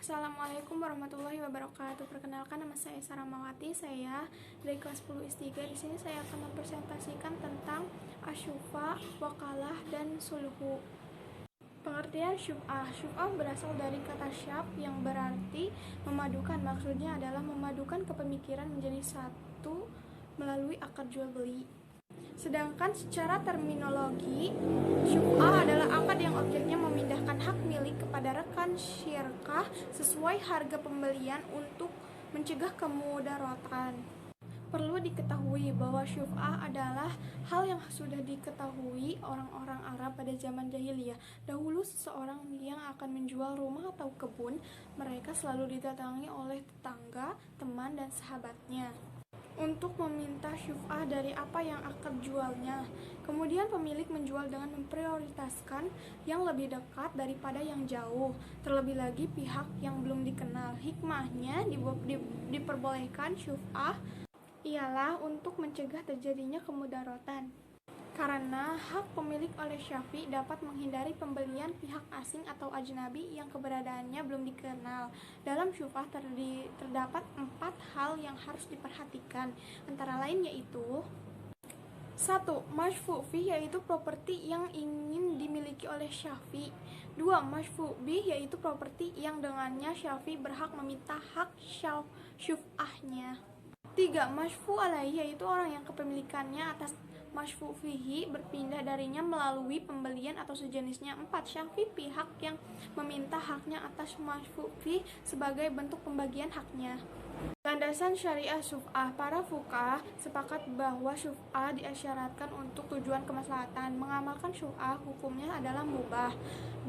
Assalamualaikum warahmatullahi wabarakatuh. Perkenalkan, nama saya Saramawati. Saya dari kelas 10 S3. Di sini saya akan mempresentasikan tentang asyufa, wakalah, dan sulhu. Pengertian syuf'ah. Syuf'ah berasal dari kata syaf yang berarti memadukan. Maksudnya adalah memadukan kepemikiran menjadi satu melalui akad jual beli. Sedangkan secara terminologi, syuf'ah adalah akad yang objeknya memindahkan hak milik kepada rekan syirkah sesuai harga pembelian untuk mencegah kemudaratan. Perlu diketahui bahwa syuf'ah adalah hal yang sudah diketahui orang-orang Arab pada zaman jahiliyah. Dahulu seseorang yang akan menjual rumah atau kebun, mereka selalu didatangi oleh tetangga, teman, dan sahabatnya untuk meminta syuf'ah dari apa yang akan jualnya. Kemudian pemilik menjual dengan memprioritaskan yang lebih dekat daripada yang jauh, terlebih lagi pihak yang belum dikenal. Hikmahnya diperbolehkan syuf'ah ialah untuk mencegah terjadinya kemudaratan. Karena hak pemilik oleh Syafi dapat menghindari pembelian pihak asing atau ajnabi yang keberadaannya belum dikenal. Dalam syuf'ah terdapat 4 hal yang harus diperhatikan, antara lain yaitu 1. Masyfu' fi, yaitu properti yang ingin dimiliki oleh Syafi. 2. Masyfu' bih, yaitu properti yang dengannya Syafi berhak meminta hak syuf'ahnya. 3. Masyfu' alaihi, yaitu orang yang kepemilikannya atas masyfu' fihi berpindah darinya melalui pembelian atau sejenisnya. 4. Syafi, pihak yang meminta haknya atas masyfu' fihi sebagai bentuk pembagian haknya. Landasan syariah syuf'ah. Para fuqaha sepakat bahwa syuf'ah diisyaratkan untuk tujuan kemaslahatan. Mengamalkan syuf'ah hukumnya adalah mubah,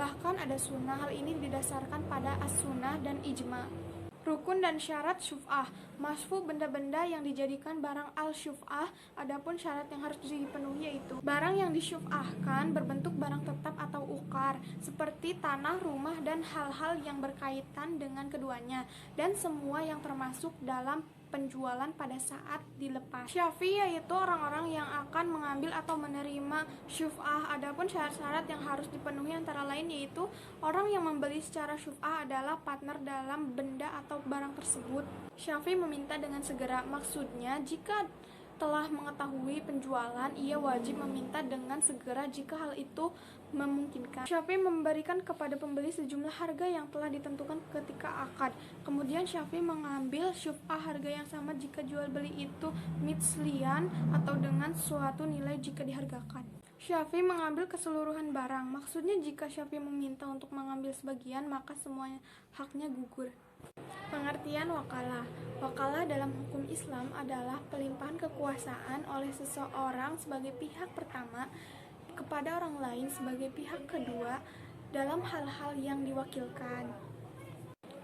bahkan ada sunnah. Hal ini didasarkan pada as-sunnah dan ijma'. Rukun dan syarat syuf'ah. Masyfu' benda-benda yang dijadikan barang al-syuf'ah. Adapun syarat yang harus dipenuhi yaitu barang yang disyuf'ahkan berbentuk barang tetap atau ukar, seperti tanah, rumah, dan hal-hal yang berkaitan dengan keduanya, dan semua yang termasuk dalam penjualan pada saat dilepas. Syafi, yaitu orang-orang yang akan mengambil atau menerima syuf'ah. Adapun syarat-syarat yang harus dipenuhi antara lain yaitu orang yang membeli secara syuf'ah adalah partner dalam benda atau barang tersebut. Syafi meminta dengan segera, maksudnya jika telah mengetahui penjualan, ia wajib meminta dengan segera jika hal itu memungkinkan. Syafi memberikan kepada pembeli sejumlah harga yang telah ditentukan ketika akad. Kemudian Syafi mengambil syuf'ah harga yang sama jika jual beli itu mitslian atau dengan suatu nilai jika dihargakan. Syafi mengambil keseluruhan barang, maksudnya jika Syafi meminta untuk mengambil sebagian, maka semuanya haknya gugur. Pengertian wakalah. Wakalah dalam hukum Islam adalah pelimpahan kekuasaan oleh seseorang sebagai pihak pertama kepada orang lain sebagai pihak kedua dalam hal-hal yang diwakilkan.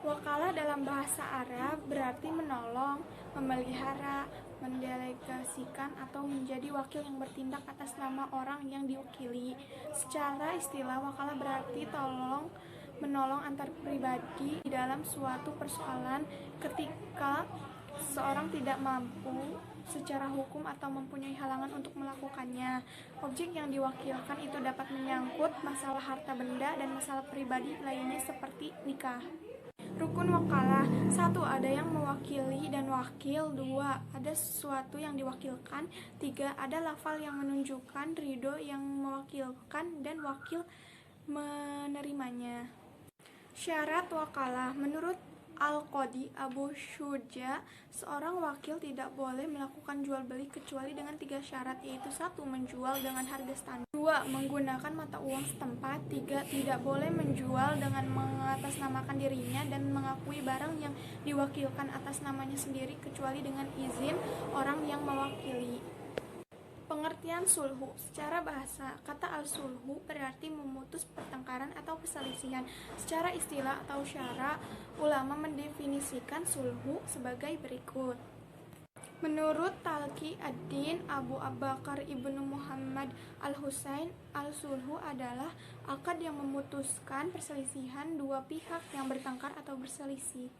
Wakalah dalam bahasa Arab berarti menolong, memelihara, mendelegasikan, atau menjadi wakil yang bertindak atas nama orang yang diwakili. Secara istilah, wakalah berarti menolong antar pribadi di dalam suatu persoalan ketika seseorang tidak mampu secara hukum atau mempunyai halangan untuk melakukannya. Objek yang diwakilkan itu dapat menyangkut masalah harta benda dan masalah pribadi lainnya seperti nikah. Rukun wakalah. 1. Ada yang mewakili dan wakil. 2. Ada sesuatu yang diwakilkan. 3. Ada lafal yang menunjukkan ridho yang mewakilkan dan wakil menerimanya. Syarat wakalah. Menurut Al-Qadi Abu Syuja, seorang wakil tidak boleh melakukan jual beli kecuali dengan 3 syarat, yaitu 1. Menjual dengan harga standar. 2. Menggunakan mata uang setempat. 3. Tidak boleh menjual dengan mengatasnamakan dirinya dan mengakui barang yang diwakilkan atas namanya sendiri kecuali dengan izin orang yang mewakili. Pengertian sulhu. Secara bahasa, kata al-sulhu berarti memutus pertengkaran atau perselisihan. Secara istilah atau syara, ulama mendefinisikan sulhu sebagai berikut. Menurut Talqi ad-Din Abu Bakar ibnu Muhammad al-Husain, al-sulhu adalah akad yang memutuskan perselisihan dua pihak yang bertengkar atau berselisih.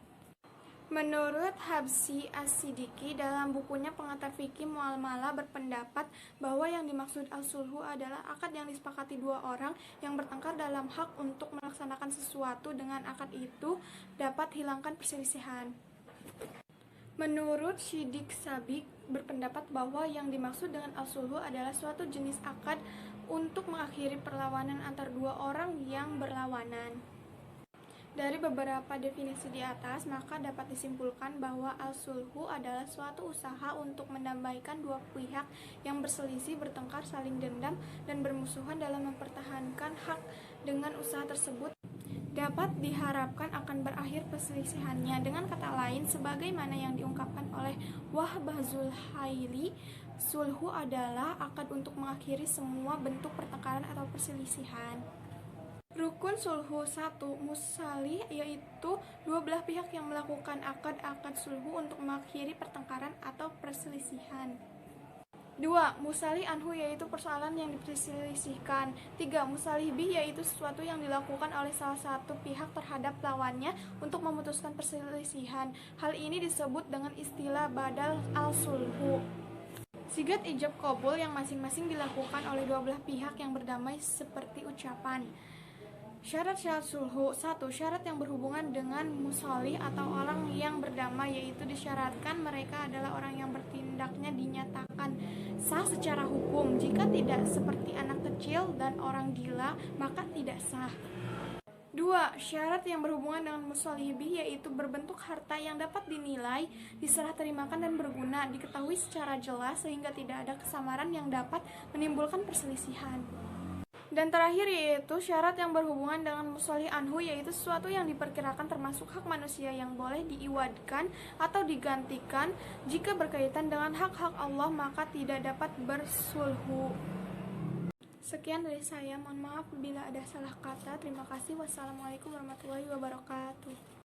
Menurut Habsyi As-Siddiqi dalam bukunya Pengantar Fikih Muamalah berpendapat bahwa yang dimaksud al-sulhu adalah akad yang disepakati dua orang yang bertengkar dalam hak untuk melaksanakan sesuatu. Dengan akad itu dapat hilangkan perselisihan. Menurut Shiddiq Sabik berpendapat bahwa yang dimaksud dengan al-sulhu adalah suatu jenis akad untuk mengakhiri perlawanan antar dua orang yang berlawanan. Dari beberapa definisi di atas, maka dapat disimpulkan bahwa al-sulhu adalah suatu usaha untuk mendamaikan dua pihak yang berselisih, bertengkar, saling dendam, dan bermusuhan dalam mempertahankan hak. Dengan usaha tersebut dapat diharapkan akan berakhir perselisihannya. Dengan kata lain, sebagaimana yang diungkapkan oleh Wahbah Zulhaili, sulhu adalah akad untuk mengakhiri semua bentuk pertengkaran atau perselisihan. Rukun sulhu 1. Musalih, yaitu dua belah pihak yang melakukan akad sulhu untuk mengakhiri pertengkaran atau perselisihan. 2. Musalih anhu, yaitu persoalan yang diperselisihkan. 3. Musalih bih, yaitu sesuatu yang dilakukan oleh salah satu pihak terhadap lawannya untuk memutuskan perselisihan. Hal ini disebut dengan istilah badal al-sulhu. Sigat ijab qabul yang masing-masing dilakukan oleh dua belah pihak yang berdamai seperti ucapan. Syarat-syarat sulhu 1. Syarat yang berhubungan dengan musalih atau orang yang berdamai, yaitu disyaratkan mereka adalah orang yang bertindaknya dinyatakan sah secara hukum. Jika tidak seperti anak kecil dan orang gila, maka tidak sah. 2. Syarat yang berhubungan dengan musalih bih, yaitu berbentuk harta yang dapat dinilai, diserah terimakan dan berguna, diketahui secara jelas sehingga tidak ada kesamaran yang dapat menimbulkan perselisihan. Dan terakhir yaitu syarat yang berhubungan dengan musalih anhu, yaitu sesuatu yang diperkirakan termasuk hak manusia yang boleh diiwadkan atau digantikan. Jika berkaitan dengan hak-hak Allah, maka tidak dapat bersulhu. Sekian dari saya, mohon maaf bila ada salah kata. Terima kasih. Wassalamualaikum warahmatullahi wabarakatuh.